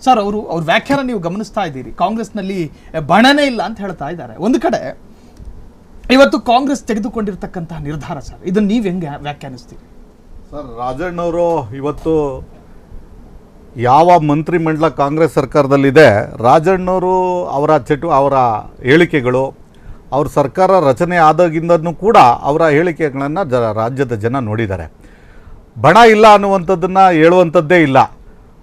Sir ಅವ್ರ ವ್ಯಾಖ್ಯಾನ ನೀವು ಗಮನಿಸ್ತಾ ಇದ್ದೀರಿ, ಕಾಂಗ್ರೆಸ್ನಲ್ಲಿ ಬಣನೇ ಇಲ್ಲ ಅಂತ ಹೇಳ್ತಾ ಇದ್ದಾರೆ. ಒಂದು ಕಡೆ ಇವತ್ತು ಕಾಂಗ್ರೆಸ್ ತೆಗೆದುಕೊಂಡಿರ್ತಕ್ಕಂತಹ ನಿರ್ಧಾರ ಸರ್, ಇದನ್ನ ನೀವು ಹೆಂಗೆ ವ್ಯಾಖ್ಯಾನಿಸ್ತೀರಿ? ಸರ್, ರಾಜಣ್ಣವರು ಇವತ್ತು ಯಾವ ಮಂತ್ರಿಮಂಡಲ ಕಾಂಗ್ರೆಸ್ ಸರ್ಕಾರದಲ್ಲಿದೆ, ರಾಜಣ್ಣವರು ಅವರ ಹೇಳಿಕೆಗಳು, ಅವ್ರ ಸರ್ಕಾರ ರಚನೆ ಆದಾಗಿಂದನೂ ಕೂಡ ಅವರ ಹೇಳಿಕೆಗಳನ್ನು ರಾಜ್ಯದ ಜನ ನೋಡಿದ್ದಾರೆ. ಬಣ ಇಲ್ಲ ಅನ್ನುವಂಥದ್ದನ್ನು ಹೇಳುವಂಥದ್ದೇ ಇಲ್ಲ.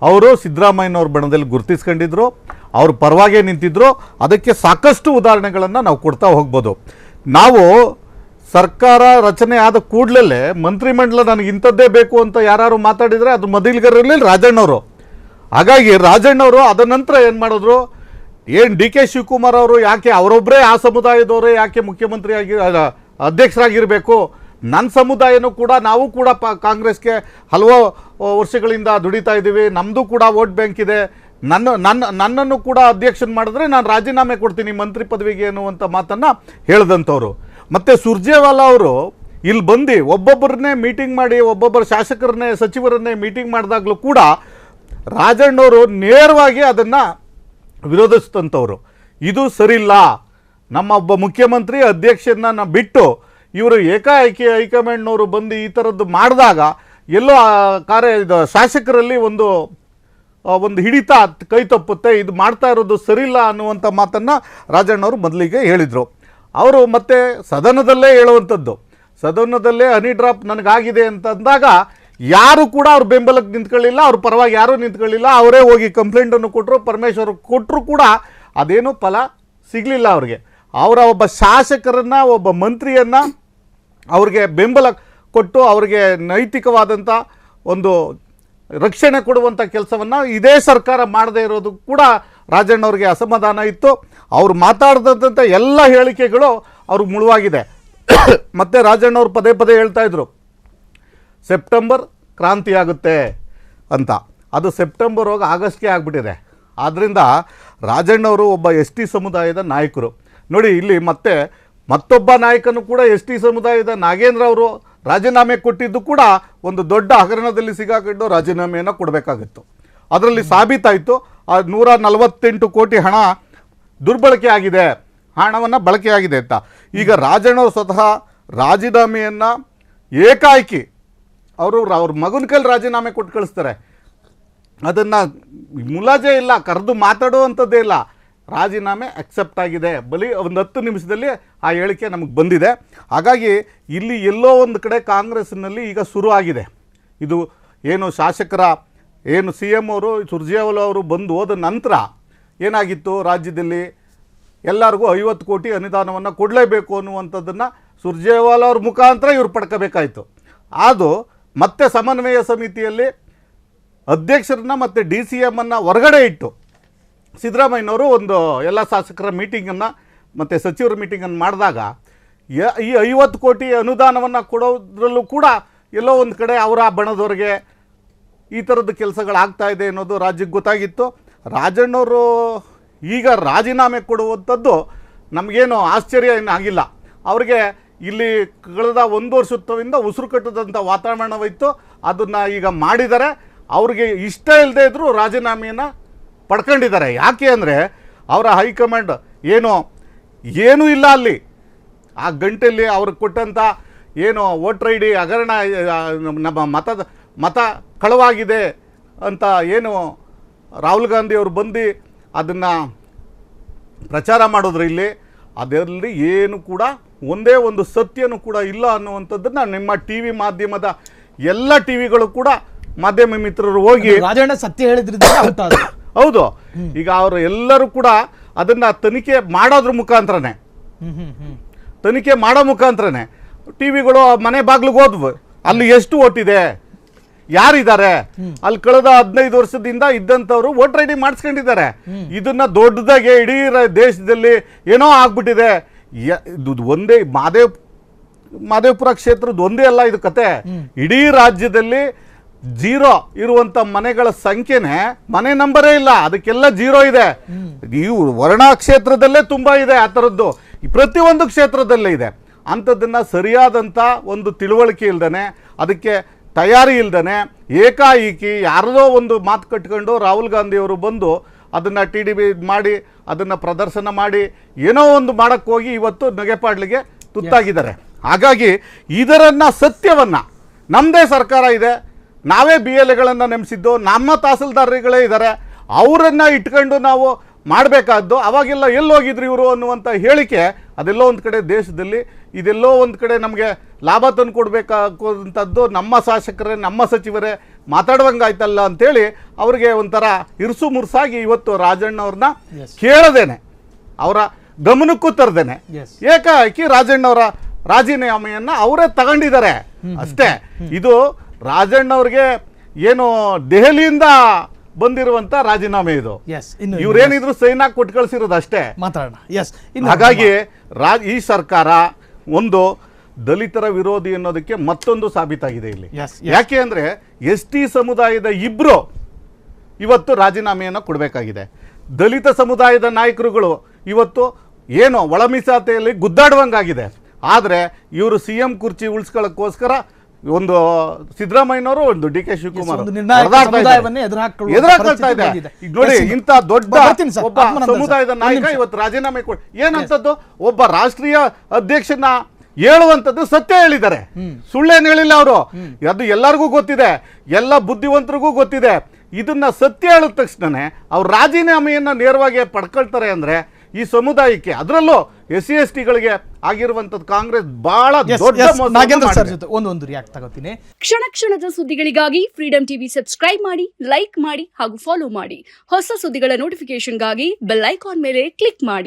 ಅವರು ಸಿದ್ದರಾಮಯ್ಯನವ್ರ ಬಣದಲ್ಲಿ ಗುರುತಿಸ್ಕೊಂಡಿದ್ರು, ಅವ್ರ ಪರವಾಗೇ ನಿಂತಿದ್ರು. ಅದಕ್ಕೆ ಸಾಕಷ್ಟು ಉದಾಹರಣೆಗಳನ್ನು ನಾವು ಕೊಡ್ತಾ ಹೋಗ್ಬೋದು. ನಾವು ಸರ್ಕಾರ ರಚನೆ ಆದ ಕೂಡಲೇ ಮಂತ್ರಿಮಂಡಲ ನನಗೆ ಇಂಥದ್ದೇ ಬೇಕು ಅಂತ ಯಾರು ಮಾತಾಡಿದರೆ ಅದು ಮೊದಲಿಗರಲ್ಲಿ ರಾಜಣ್ಣವರು. ಹಾಗಾಗಿ ರಾಜಣ್ಣವರು ಅದ ನಂತರ ಏನು ಮಾಡಿದ್ರು, ಏನು ಡಿ ಕೆ ಶಿವಕುಮಾರ್ ಅವರು ಯಾಕೆ ಅವರೊಬ್ಬರೇ ಆ ಸಮುದಾಯದವರೇ ಯಾಕೆ ಮುಖ್ಯಮಂತ್ರಿ ಅಧ್ಯಕ್ಷರಾಗಿರಬೇಕು, ನನ್ನ ಸಮುದಾಯನೂ ಕೂಡ ನಾವು ಕೂಡ ಕಾಂಗ್ರೆಸ್ಗೆ ಹಲವು ವರ್ಷಗಳಿಂದ ದುಡಿತಾ ಇದ್ದೀವಿ, ನಮ್ಮದು ಕೂಡ ವೋಟ್ ಬ್ಯಾಂಕ್ ಇದೆ, ನನ್ನನ್ನು ಕೂಡ ಅಧ್ಯಕ್ಷನ್ ಮಾಡಿದ್ರೆ ನಾನು ರಾಜೀನಾಮೆ ಕೊಡ್ತೀನಿ ಮಂತ್ರಿ ಪದವಿಗೆ ಅನ್ನುವಂಥ ಮಾತನ್ನು ಹೇಳಿದಂಥವ್ರು. ಮತ್ತು ಸುರ್ಜೇವಾಲಾ ಅವರು ಇಲ್ಲಿ ಬಂದು ಒಬ್ಬೊಬ್ಬರನ್ನೇ ಮೀಟಿಂಗ್ ಮಾಡಿ, ಒಬ್ಬೊಬ್ಬರ ಶಾಸಕರನ್ನೇ ಸಚಿವರನ್ನೇ ಮೀಟಿಂಗ್ ಮಾಡಿದಾಗಲೂ ಕೂಡ ರಾಜಣ್ಣವರು ನೇರವಾಗಿ ಅದನ್ನು ವಿರೋಧಿಸಿದಂಥವ್ರು. ಇದು ಸರಿಯಿಲ್ಲ, ನಮ್ಮ ಒಬ್ಬ ಮುಖ್ಯಮಂತ್ರಿ ಅಧ್ಯಕ್ಷರನ್ನ ಬಿಟ್ಟು ಇವರು ಏಕಾಏಕಿ ಹೈಕಮಾಂಡ್ನವರು ಬಂದು ಈ ಥರದ್ದು ಮಾಡಿದಾಗ ಎಲ್ಲೋ ಶಾಸಕರಲ್ಲಿ ಒಂದು ಹಿಡಿತ ಕೈ ತಪ್ಪುತ್ತೆ, ಇದು ಮಾಡ್ತಾ ಇರೋದು ಸರಿಯಿಲ್ಲ ಅನ್ನುವಂಥ ಮಾತನ್ನು ರಾಜಣ್ಣವರು ಮೊದಲಿಗೆ ಹೇಳಿದರು. ಅವರು ಮತ್ತೆ ಸದನದಲ್ಲೇ ಹೇಳುವಂಥದ್ದು, ಸದನದಲ್ಲೇ ಹನಿ ಡ್ರಾಪ್ ನನಗಾಗಿದೆ ಅಂತಂದಾಗ ಯಾರು ಕೂಡ ಅವ್ರ ಬೆಂಬಲಕ್ಕೆ ನಿಂತ್ಕೊಳ್ಳಿಲ್ಲ, ಅವ್ರ ಪರವಾಗಿ ಯಾರೂ ನಿಂತ್ಕೊಳ್ಳಿಲ್ಲ. ಅವರೇ ಹೋಗಿ ಕಂಪ್ಲೇಂಟನ್ನು ಕೊಟ್ಟರು, ಪರಮೇಶ್ವರ್ ಕೊಟ್ಟರು ಕೂಡ ಅದೇನೂ ಫಲ ಸಿಗಲಿಲ್ಲ ಅವ್ರಿಗೆ. ಅವರ ಒಬ್ಬ ಶಾಸಕರನ್ನು, ಒಬ್ಬ ಮಂತ್ರಿಯನ್ನು ಅವ್ರಿಗೆ ಬೆಂಬಲ ಕೊಟ್ಟು ಅವ್ರಿಗೆ ನೈತಿಕವಾದಂಥ ಒಂದು ರಕ್ಷಣೆ ಕೊಡುವಂಥ ಕೆಲಸವನ್ನು ಇದೇ ಸರ್ಕಾರ ಮಾಡದೇ ಇರೋದು ಕೂಡ ರಾಜಣ್ಣವ್ರಿಗೆ ಅಸಮಾಧಾನ ಇತ್ತು. ಅವ್ರು ಮಾತಾಡ್ದಂಥ ಎಲ್ಲ ಹೇಳಿಕೆಗಳು ಅವ್ರಿಗೆ ಮುಳುವಾಗಿದೆ. ಮತ್ತು ರಾಜಣ್ಣವ್ರು ಪದೇ ಪದೇ ಹೇಳ್ತಾಯಿದ್ರು ಸೆಪ್ಟೆಂಬರ್ ಕ್ರಾಂತಿ ಆಗುತ್ತೆ ಅಂತ. ಅದು ಸೆಪ್ಟೆಂಬರ್ ಹೋಗಿ ಆಗಸ್ಟ್ಗೆ ಆಗಿಬಿಟ್ಟಿದೆ. ಆದ್ದರಿಂದ ರಾಜಣ್ಣವರು ಒಬ್ಬ ಎಸ್ ಟಿ ಸಮುದಾಯದ ನಾಯಕರು. ನೋಡಿ, ಇಲ್ಲಿ ಮತ್ತೊಬ್ಬ ನಾಯಕನು ಕೂಡ ಎಸ್ ಟಿ ಸಮುದಾಯದ ನಾಗೇಂದ್ರ ಅವರು ರಾಜೀನಾಮೆ ಕೊಟ್ಟಿದ್ದು ಕೂಡ ಒಂದು ದೊಡ್ಡ ಹಗರಣದಲ್ಲಿ ಸಿಗಾಕೊಂಡು ರಾಜೀನಾಮೆಯನ್ನು ಕೊಡಬೇಕಾಗಿತ್ತು. ಅದರಲ್ಲಿ ಸಾಬೀತಾಯಿತು 148 ಕೋಟಿ ಹಣ ದುರ್ಬಳಕೆ ಆಗಿದೆ, ಹಣವನ್ನು ಬಳಕೆಯಾಗಿದೆ ಅಂತ. ಈಗ ರಾಜಣ್ಣವರು ಸ್ವತಃ ರಾಜೀನಾಮೆಯನ್ನು ಏಕಾಏಕಿ ಅವ್ರ ಮಗನ ಕೈಲಿ ರಾಜೀನಾಮೆ ಕೊಟ್ಟು ಕಳಿಸ್ತಾರೆ. ಅದನ್ನು ಮುಲಾಜೆ ಇಲ್ಲ, ಕರೆದು ಮಾತಾಡುವಂಥದ್ದೇ ಇಲ್ಲ. ರಾಜೀನಾಮೆ ಅಕ್ಸೆಪ್ಟ್ ಆಗಿದೆ, ಬರೀ ಒಂದು 10 ನಿಮಿಷದಲ್ಲಿ ಆ ಹೇಳಿಕೆ ನಮಗೆ ಬಂದಿದೆ. ಹಾಗಾಗಿ ಇಲ್ಲಿ ಎಲ್ಲೋ ಒಂದು ಕಡೆ ಕಾಂಗ್ರೆಸ್ನಲ್ಲಿ ಈಗ ಶುರು ಆಗಿದೆ. ಇದು ಏನು ಶಾಸಕರ ಏನು ಸಿ ಎಮ್ ಅವರು ಸುರ್ಜೇವಾಲಾ ಅವರು ಬಂದು ಹೋದ ನಂತರ ಏನಾಗಿತ್ತು, ರಾಜ್ಯದಲ್ಲಿ ಎಲ್ಲರಿಗೂ 50 ಕೋಟಿ ಅನುದಾನವನ್ನು ಕೊಡಲೇಬೇಕು ಅನ್ನುವಂಥದ್ದನ್ನು ಸುರ್ಜೇವಾಲಾ ಅವ್ರ ಮುಖಾಂತರ ಇವ್ರು ಪಡ್ಕೋಬೇಕಾಯಿತು. ಅದು ಮತ್ತೆ ಸಮನ್ವಯ ಸಮಿತಿಯಲ್ಲಿ ಅಧ್ಯಕ್ಷರನ್ನ ಮತ್ತು ಡಿ ಸಿ ಎಮ್ಮನ್ನು ಹೊರಗಡೆ ಇಟ್ಟು ಸಿದ್ದರಾಮಯ್ಯನವರು ಒಂದು ಎಲ್ಲ ಶಾಸಕರ ಮೀಟಿಂಗನ್ನು ಮತ್ತು ಸಚಿವರ ಮೀಟಿಂಗನ್ನು ಮಾಡಿದಾಗ ಈ 50 ಕೋಟಿ ಅನುದಾನವನ್ನು ಕೊಡೋದ್ರಲ್ಲೂ ಕೂಡ ಎಲ್ಲೋ ಒಂದು ಕಡೆ ಅವರ ಬಣದವ್ರಿಗೆ ಈ ಥರದ್ದು ಕೆಲಸಗಳಾಗ್ತಾ ಇದೆ ಅನ್ನೋದು ರಾಜ್ಯಕ್ಕೆ ಗೊತ್ತಾಗಿತ್ತು. ರಾಜಣ್ಣವರು ಈಗ ರಾಜೀನಾಮೆ ಕೊಡುವಂಥದ್ದು ನಮಗೇನು ಆಶ್ಚರ್ಯ ಏನಾಗಿಲ್ಲ. ಅವ್ರಿಗೆ ಇಲ್ಲಿ ಕಳೆದ 1 ವರ್ಷದಿಂದ ಉಸಿರು ಕಟ್ಟದಂಥ ವಾತಾವರಣವಿತ್ತು, ಅದನ್ನು ಈಗ ಮಾಡಿದ್ದಾರೆ. ಅವ್ರಿಗೆ ಇಷ್ಟ ಇಲ್ಲದೆ ಇದ್ದರೂ ರಾಜೀನಾಮೆಯನ್ನು ಪಡ್ಕೊಂಡಿದ್ದಾರೆ. ಯಾಕೆ ಅಂದರೆ ಅವರ ಹೈಕಮಾಂಡ್ ಏನೂ ಇಲ್ಲ ಅಲ್ಲಿ. ಆ ಗಂಟೆಯಲ್ಲಿ ಅವ್ರಿಗೆ ಕೊಟ್ಟಂಥ ವೋಟರ್ ಐ ಡಿ ಹಗರಣ, ನಮ್ಮ ಮತ ಕಳವಾಗಿದೆ ಅಂತ ರಾಹುಲ್ ಗಾಂಧಿ ಅವರು ಬಂದು ಅದನ್ನು ಪ್ರಚಾರ ಮಾಡಿದ್ರು. ಇಲ್ಲಿ ಅದರಲ್ಲಿ ಏನು ಕೂಡ ಒಂದೇ ಒಂದು ಸತ್ಯನೂ ಕೂಡ ಇಲ್ಲ ಅನ್ನುವಂಥದ್ದನ್ನು ನಿಮ್ಮ ಟಿ ವಿ ಮಾಧ್ಯಮದ ಎಲ್ಲ ಟಿ ವಿಗಳು ಕೂಡ ಮಾಧ್ಯಮ ಮಿತ್ರರು ಹೋಗಿ ರಾಜಣ್ಣ ಸತ್ಯ ಹೇಳಿದ್ರಿಂದ ಹೌದು, ಈಗ ಅವರು ಎಲ್ಲರೂ ಕೂಡ ಅದನ್ನು ತನಿಖೆ ಮಾಡೋದ್ರ ಮುಖಾಂತರನೇ ಟಿ ವಿಗಳು ಮನೆ ಬಾಗ್ಲಿಗೆ ಹೋದ್ವು, ಅಲ್ಲಿ ಎಷ್ಟು ಓಟಿದೆ, ಯಾರಿದ್ದಾರೆ, ಅಲ್ಲಿ ಕಳೆದ 15 ವರ್ಷದಿಂದ ಇದ್ದಂಥವ್ರು ವೋಟರ್ ಐ ಡಿ ಮಾಡಿಸ್ಕೊಂಡಿದ್ದಾರೆ. ಇದನ್ನ ದೊಡ್ಡದಾಗೆ ಇಡೀ ದೇಶದಲ್ಲಿ ಏನೋ ಆಗ್ಬಿಟ್ಟಿದೆ. ಒಂದೇ ಮಾದೇವಪುರ ಕ್ಷೇತ್ರದ ಒಂದೇ ಅಲ್ಲ ಇದು ಕತೆ. ಇಡೀ ರಾಜ್ಯದಲ್ಲಿ 0 ಇರುವಂತ ಮನೆಗಳ ಸಂಖ್ಯೆನೇ ಮನೆ ನಂಬರೇ ಇಲ್ಲ, ಅದಕ್ಕೆಲ್ಲ 0 ಇದೆ. ಈ ವರ್ಣ ಕ್ಷೇತ್ರದಲ್ಲೇ ತುಂಬಾ ಇದೆ ಆ ಥರದ್ದು, ಪ್ರತಿಯೊಂದು ಕ್ಷೇತ್ರದಲ್ಲೇ ಇದೆ. ಅಂಥದ್ದನ್ನು ಸರಿಯಾದಂಥ ಒಂದು ತಿಳುವಳಿಕೆ ಇಲ್ದೇ, ಅದಕ್ಕೆ ತಯಾರಿ ಇಲ್ದೇ ಏಕಾಏಕಿ ಯಾರದೋ ಒಂದು ಮಾತು ಕಟ್ಕೊಂಡು ರಾಹುಲ್ ಗಾಂಧಿಯವರು ಬಂದು ಅದನ್ನು TDP ಮಾಡಿ ಅದನ್ನು ಪ್ರದರ್ಶನ ಮಾಡಿ ಏನೋ ಒಂದು ಮಾಡೋಕ್ಕೆ ಹೋಗಿ ಇವತ್ತು ನಗೆಪಾಡ್ಲಿಗೆ ತುತ್ತಾಗಿದ್ದಾರೆ. ಹಾಗಾಗಿ ಇದರನ್ನು ಸತ್ಯವನ್ನು ನಮ್ಮದೇ ಸರ್ಕಾರ ಇದೆ, ನಾವೇ BLAಗಳನ್ನು ನೇಮಿಸಿದ್ದು, ನಮ್ಮ ತಹಸೀಲ್ದಾರ್ಗಳೇ ಇದ್ದಾರೆ, ಅವರನ್ನು ಇಟ್ಕೊಂಡು ನಾವು ಮಾಡಬೇಕಾದ್ದು. ಅವಾಗೆಲ್ಲ ಎಲ್ಲೋಗಿದ್ರು ಇವರು ಅನ್ನುವಂಥ ಹೇಳಿಕೆ ಅದೆಲ್ಲೋ ಒಂದು ಕಡೆ ದೇಶದಲ್ಲಿ ಇದೆಲ್ಲೋ ಒಂದು ಕಡೆ ನಮಗೆ ಲಾಭ ತಂದು ಕೊಡಬೇಕಾಗುವಂಥದ್ದು ನಮ್ಮ ಶಾಸಕರೇ ನಮ್ಮ ಸಚಿವರೇ ಮಾತಾಡುವಂಗಾಯ್ತಲ್ಲ ಅಂತೇಳಿ ಅವ್ರಿಗೆ ಒಂಥರ ಇರುಸು ಮುರುಸಾಗಿ ಇವತ್ತು ರಾಜಣ್ಣವ್ರನ್ನ ಕೇಳದೇನೆ ಅವರ ಗಮನಕ್ಕೂ ತರದೇನೆ ಏಕಾಏಕಿ ರಾಜಣ್ಣವರ ರಾಜೀನಾಮೆಯನ್ನು ಅವರೇ ತಗೊಂಡಿದ್ದಾರೆ ಅಷ್ಟೇ. ಇದು ರಾಜಣ್ಣವ್ರಿಗೆ ಏನು ದೆಹಲಿಯಿಂದ ಬಂದಿರುವಂತ ರಾಜೀನಾಮೆ ಇದು. ಇವ್ರೇನಿದ್ರು ಸೈನ್ ಹಾಕಿ ಕೊಟ್ಟು ಕಳಿಸಿರೋದು ಅಷ್ಟೇ. ಹಾಗಾಗಿ ಈ ಸರ್ಕಾರ ಒಂದು ದಲಿತರ ವಿರೋಧಿ ಅನ್ನೋದಕ್ಕೆ ಮತ್ತೊಂದು ಸಾಬೀತಾಗಿದೆ ಇಲ್ಲಿ. ಯಾಕೆ ಅಂದ್ರೆ ST ಸಮುದಾಯದ ಇಬ್ರು ಇವತ್ತು ರಾಜೀನಾಮೆಯನ್ನು ಕೊಡಬೇಕಾಗಿದೆ. ದಲಿತ ಸಮುದಾಯದ ನಾಯಕರುಗಳು ಇವತ್ತು ಏನೋ ಒಳ ಮೀಸಲಾತಿಯಲ್ಲಿ ಗುದ್ದಾಡುವಂಗಾಗಿದೆ. ಆದರೆ ಇವರು CM ಕುರ್ಚಿ ಉಳಿಸ್ಕೊಳ್ಳೋಕ್ಕೋಸ್ಕರ ಒಂದು ಸಿದ್ದರಾಮಯ್ಯನವರು ಒಂದು DK ಶಿವಕುಮಾರ್ ಎದುರಾಗ್ತಾ ಇದೆ. ನೋಡಿ, ಇಂಥ ದೊಡ್ಡ ಒಬ್ಬ ಸಮುದಾಯದ ನಾಯಕ ಇವತ್ತು ರಾಜೀನಾಮೆ ಏನಂತದ್ದು, ಒಬ್ಬ ರಾಷ್ಟ್ರೀಯ ಅಧ್ಯಕ್ಷನ ಹೇಳುವಂಥದ್ದು ಸತ್ಯ ಹೇಳಿದ್ದಾರೆ, ಸುಳ್ಳೇನು ಹೇಳಿಲ್ಲ ಅವರು. ಅದು ಎಲ್ಲರಿಗೂ ಗೊತ್ತಿದೆ, ಎಲ್ಲ ಬುದ್ಧಿವಂತರಿಗೂ ಗೊತ್ತಿದೆ. ಇದನ್ನ ಸತ್ಯ ಹೇಳಿದ ತಕ್ಷಣನೇ ಅವ್ರು ರಾಜೀನಾಮೆಯನ್ನ ನೇರವಾಗಿ ಪಡ್ಕೊಳ್ತಾರೆ ಅಂದ್ರೆ ಈ ಸಮುದಾಯಕ್ಕೆ, ಅದರಲ್ಲೂ SC ST ಗಳಿಗೆ ಆಗಿರುವಂತದ್ದು ಕಾಂಗ್ರೆಸ್ ಬಹಳ ದೊಡ್ಡ ಒಂದು ರಿಯಾಕ್ಟ್ ತಗೋತೀನಿ. ಕ್ಷಣ ಕ್ಷಣದ ಸುದ್ದಿಗಳಿಗಾಗಿ ಫ್ರೀಡಂ ಟಿವಿ ಸಬ್ಸ್ಕ್ರೈಬ್ ಮಾಡಿ, ಲೈಕ್ ಮಾಡಿ ಹಾಗೂ ಫಾಲೋ ಮಾಡಿ. ಹೊಸ ಸುದ್ದಿಗಳ ನೋಟಿಫಿಕೇಶನ್ಗಾಗಿ ಬೆಲ್ ಐಕಾನ್ ಮೇಲೆ ಕ್ಲಿಕ್ ಮಾಡಿ.